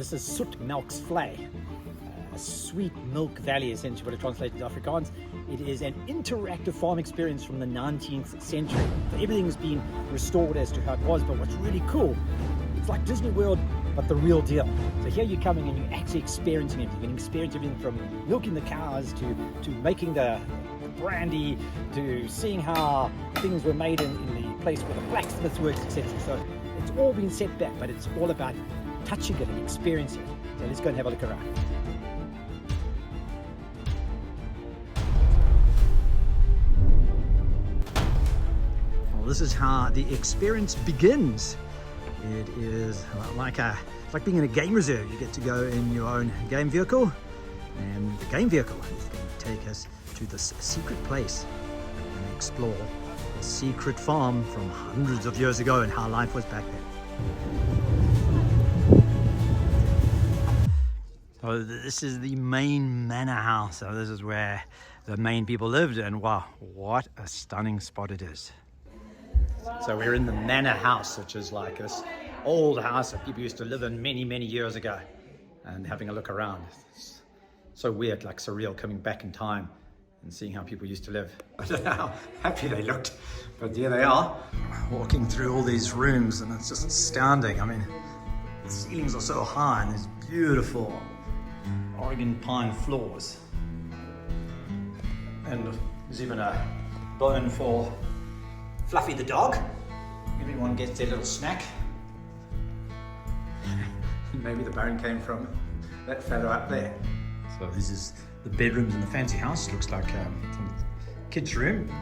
This is Soetmelksvlei, a sweet milk valley, essentially what it translates to Afrikaans. It is an interactive farm experience from the 19th century. So everything's been restored as to how it was, but what's really cool, it's like Disney World, but the real deal. So here you're coming and you're actually experiencing everything. You can experience everything from milking the cows to making the brandy, to seeing how things were made in the place where the blacksmiths worked, etc. So it's all been set back, but it's all about touching it and experiencing it. So let's go and have a look around. Well, this is how the experience begins. It is like being in a game reserve. You get to go in your own game vehicle, and the game vehicle is going to take us to this secret place and explore the secret farm from hundreds of years ago and how life was back then. So this is the main manor house. So this is where the main people lived, and wow, what a stunning spot it is. So we're in the manor house, which is like this old house that people used to live in many, many years ago, and having a look around. It's so weird, like surreal, coming back in time and seeing how people used to live. I don't know how happy they looked, but there they are, walking through all these rooms, and it's just astounding. I mean, the ceilings are so high, and there's beautiful Oregon pine floors. And there's even a bone for Fluffy the dog. Everyone gets their little snack. Maybe the bone came from that fellow up there. So this is the bedrooms in the fancy house. Looks like some kids' room.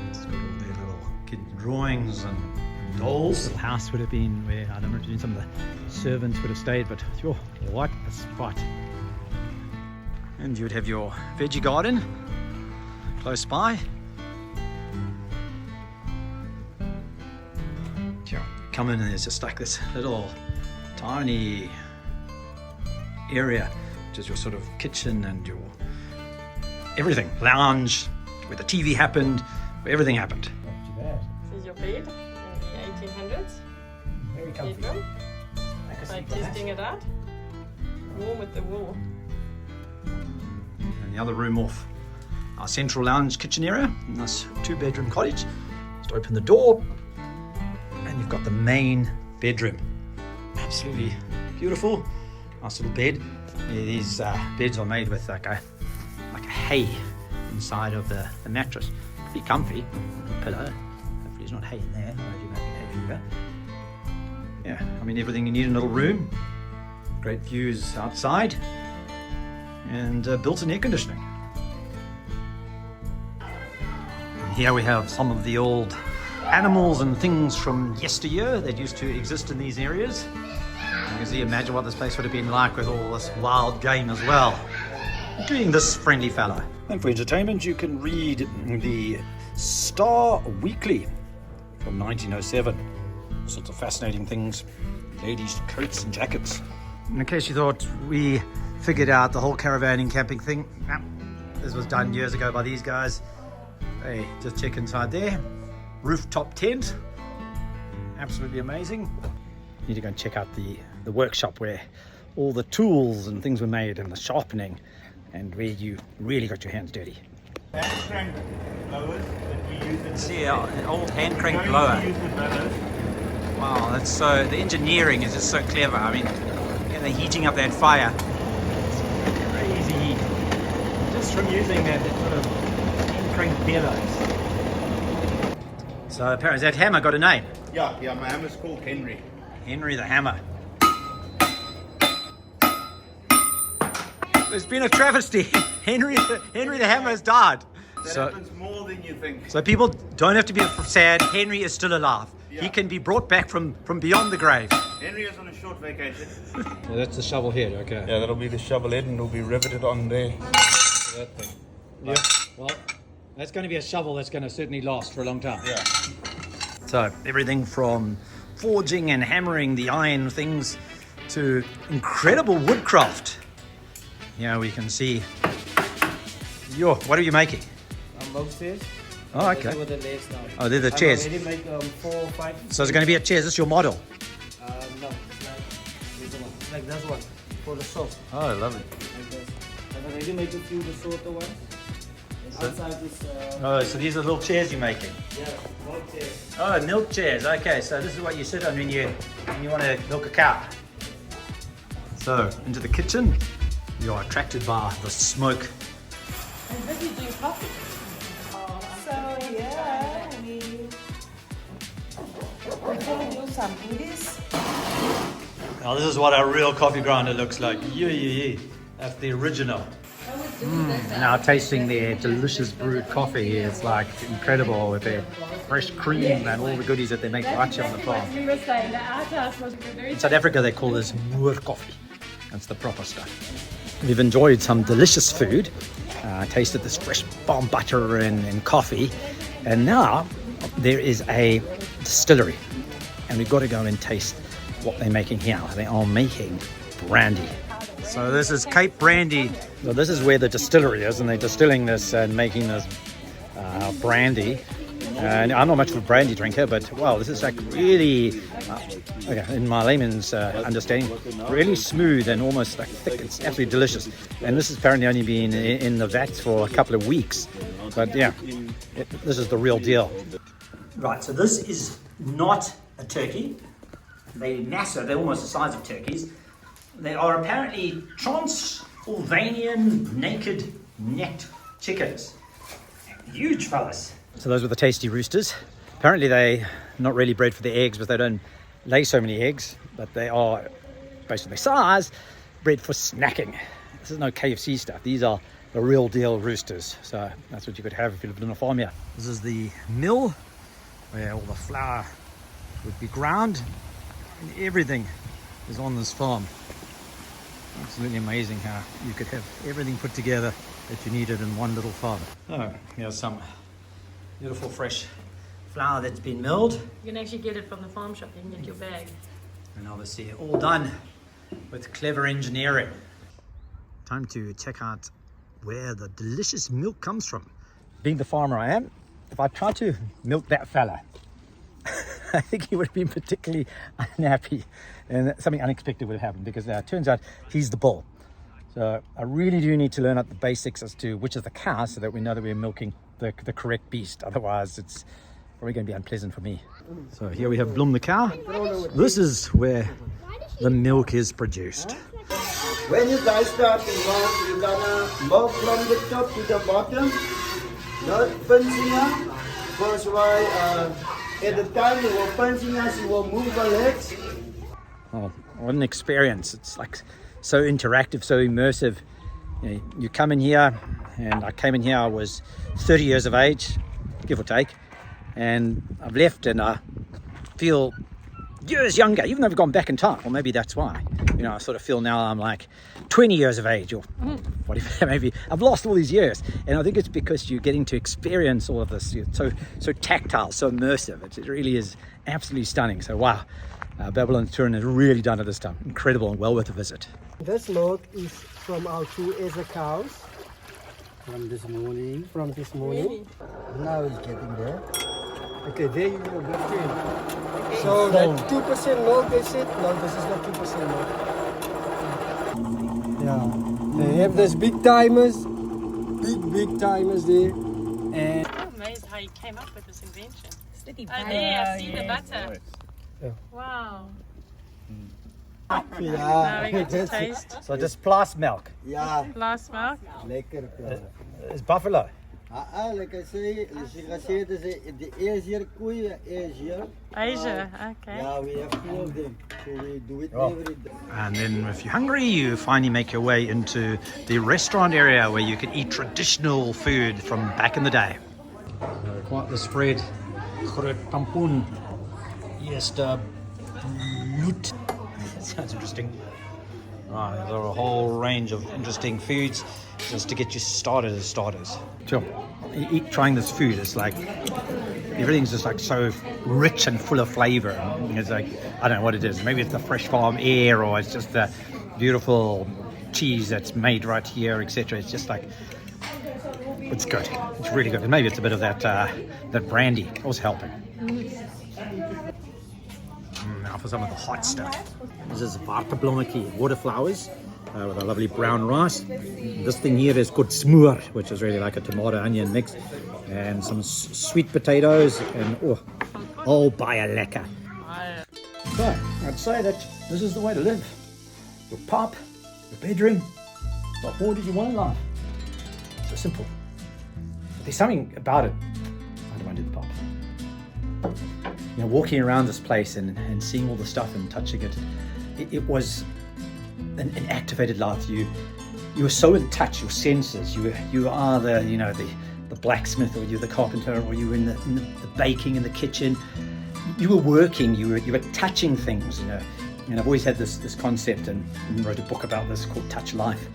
It's got all their little kid drawings and dolls. The house would have been where, I don't know, some of the servants would have stayed, but oh, what a spot. And you would have your veggie garden close by. Come in and there's just like this little tiny area, which is your sort of kitchen and your everything, lounge, where the TV happened, where everything happened. Not too bad. This is your bed in the 1800s. Very comfy. Bedroom. By testing it out. Warm with the wool. And the other room off our central lounge kitchen area, nice 2-bedroom cottage. Just open the door, and you've got the main bedroom. Absolutely beautiful. Nice little bed. These beds are made with like a hay inside of the mattress. Pretty comfy. Pillow. Hopefully there's not hay in there. Otherwise you make hay fever. Yeah, I mean everything you need in a little room. Great views outside. And built-in air conditioning. And here we have some of the old animals and things from yesteryear that used to exist in these areas. You can see, imagine what this place would have been like with all this wild game as well, including this friendly fella. And for entertainment, you can read the Star Weekly from 1907. All sorts of fascinating things, ladies' coats and jackets. In case you thought we figured out the whole caravanning camping thing, no, this was done years ago by these guys. Hey, just check inside there. Rooftop tent, absolutely amazing. You need to go and check out the workshop where all the tools and things were made, and the sharpening, and where you really got your hands dirty. Hand crank blowers that we use. See, an old hand crank blower. Wow, that's so, the engineering is just so clever. I mean, and they're heating up that fire. It's crazy heat. Just from using that sort of hand crank bellows. So apparently that hammer got a name. Yeah, my hammer's called Henry. Henry the Hammer. There's been a travesty. Henry the Hammer has died. That happens more than you think. So people don't have to be sad. Henry is still alive. Yeah. He can be brought back from beyond the grave. Henry is on a short vacation. Well, that's the shovel head, okay. Yeah, that'll be the shovel head, and it'll be riveted on there. That thing. Yeah. Well, that's going to be a shovel that's going to certainly last for a long time. Yeah. So everything from forging and hammering the iron things to incredible woodcraft. Here we can see. What are you making? Upstairs. Oh, okay. With the legs now. Oh, they're the chairs. I already make 4 or 5. So it's going to be a chair. Is this your model? No, it's Like this one for the soap. Oh, lovely. Like this. I've already made a few the shorter ones. And outside this. Oh, so these are little chairs you're making. Yeah, milk chairs. Oh, milk chairs. Okay, so this is what you sit on when you want to milk a cow. So into the kitchen, you are attracted by the smoke. I'm busy doing coffee. So yeah, we can do some goodies. Now this is what a real coffee grinder looks like. Yeah. That's the original. Now tasting their delicious brewed coffee is like incredible with their fresh cream and all the goodies that they make right here on the farm. We were saying the outhouse was very In South Africa they call this moer coffee. That's the proper stuff. We've enjoyed some delicious food, tasted this fresh farm butter and coffee, and now there is a distillery and we've got to go and taste what they're making here. They are making brandy. So this is Cape Brandy. So this is where the distillery is, and they're distilling this and making this brandy. And I'm not much of a brandy drinker, but wow, this is like really, in my layman's understanding, really smooth and almost like thick. It's absolutely delicious. And this has apparently only been in the vats for a couple of weeks. But yeah, this is the real deal. Right, so this is not a turkey. They're massive, they're almost the size of turkeys. They are apparently Transylvanian naked necked chickens. Huge fellas. So those were the tasty roosters. Apparently they're not really bred for the eggs, but they don't lay so many eggs, but they are, based on their size, bred for snacking. This is no KFC stuff. These are the real deal roosters. So that's what you could have if you lived in a farm here. This is the mill where all the flour would be ground, and everything is on this farm. Absolutely amazing how you could have everything put together that you needed in one little farm. Oh, here's some beautiful fresh flour that's been milled. You can actually get it from the farm shop. You can get your bag. And obviously all done with clever engineering. Time to check out where the delicious milk comes from. Being the farmer I am, if I tried to milk that fella, I think he would have been particularly unhappy and something unexpected would have happened, because it turns out he's the bull. So I really do need to learn out the basics as to which is the cow so that we know that we're milking the correct beast. Otherwise it's probably going to be unpleasant for me. So here we have Bloem the cow. This is where the milk is produced. When you guys start to milk, you're gonna milk from the top to the bottom, not punching up. Because why, at the time you were punching us, you will move the legs. Oh, what an experience. It's like so interactive, so immersive. You come in here, and I came in here, I was 30 years of age, give or take, and I've left and I feel years younger, even though I've gone back in time. Or maybe that's why. I sort of feel now I'm like 20 years of age, or whatever, maybe I've lost all these years. And I think it's because you're getting to experience all of this. It's so tactile, so immersive. It really is absolutely stunning. So wow, Babylonstoren has really done it this time. Incredible and well worth a visit. This milk is from our 2 Eza cows. From this morning. Really? Now it's getting there. Okay, there you go. So that 2% milk they said, no, this is not 2% milk. Yeah, they have these big timers, big timers there. And I'm amazed how you came up with this invention. There, I see the butter. Yeah. Wow. yeah, Now we get to taste. So just plus milk. yeah, Last milk. lekker. It's buffalo. Like I say, the Asian koeien, Asia. Asia, okay. Yeah, we have 2 of them, so we do it Oh. every day. And then if you're hungry, you finally make your way into the restaurant area where you can eat traditional food from back in the day. Quite the spread. Groot tampoen. Eerste bloed. Sounds interesting. Right, there are a whole range of interesting foods just to get you started as starters. Sure. Trying this food, it's like everything's just like so rich and full of flavor. It's like, I don't know what it is. Maybe it's the fresh farm air, or it's just the beautiful cheese that's made right here, etc. It's just like, it's good. It's really good. And maybe it's a bit of that brandy also helping. Now for some of the hot stuff. This is waterblommetjie, water flowers, with a lovely brown rice. This thing here is called smoor, which is really like a tomato onion mix, and some sweet potatoes, and oh, baie lekker. So, I'd say that this is the way to live. Your pub, your bedroom, what more did you want in life? So simple. But there's something about it. I don't want to do the pub. You know, walking around this place and seeing all the stuff and touching it, it was an activated life. You were so in touch, your senses. You are the blacksmith, or you're the carpenter, or you were in the baking in the kitchen. You were working. You were touching things. You know, and I've always had this concept, and wrote a book about this called Touch Life.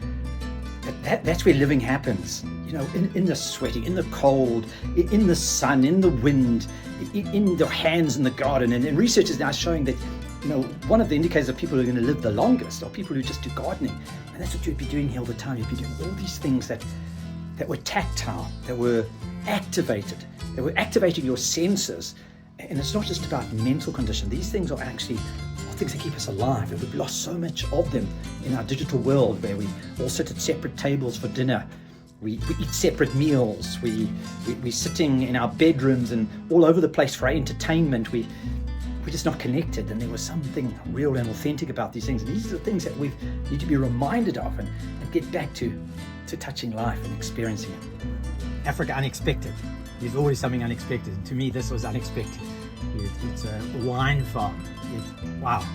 But that's where living happens. You know, in the sweating, in the cold, in the sun, in the wind, in your hands in the garden. And research is now showing that, you know, one of the indicators of people who are going to live the longest are people who just do gardening. And that's what you'd be doing here all the time. You'd be doing all these things that were tactile, that were activated, that were activating your senses. And it's not just about mental condition. These things are actually things that keep us alive. And we've lost so much of them in our digital world, where we all sit at separate tables for dinner. We eat separate meals. We're sitting in our bedrooms and all over the place for our entertainment. We're just not connected. And there was something real and authentic about these things. And these are the things that we need to be reminded of and get back to touching life and experiencing it. Africa unexpected. There's always something unexpected. And to me, this was unexpected. It's a wine farm. Wow,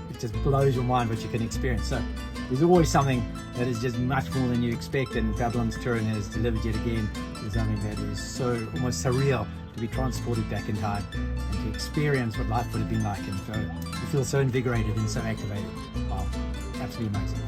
it just blows your mind what you can experience. So there's always something that is just much more than you expect, and Babylonstoren has delivered yet again with something that is so almost surreal, to be transported back in time and to experience what life would have been like, and so you feel so invigorated and so activated. Wow, absolutely amazing.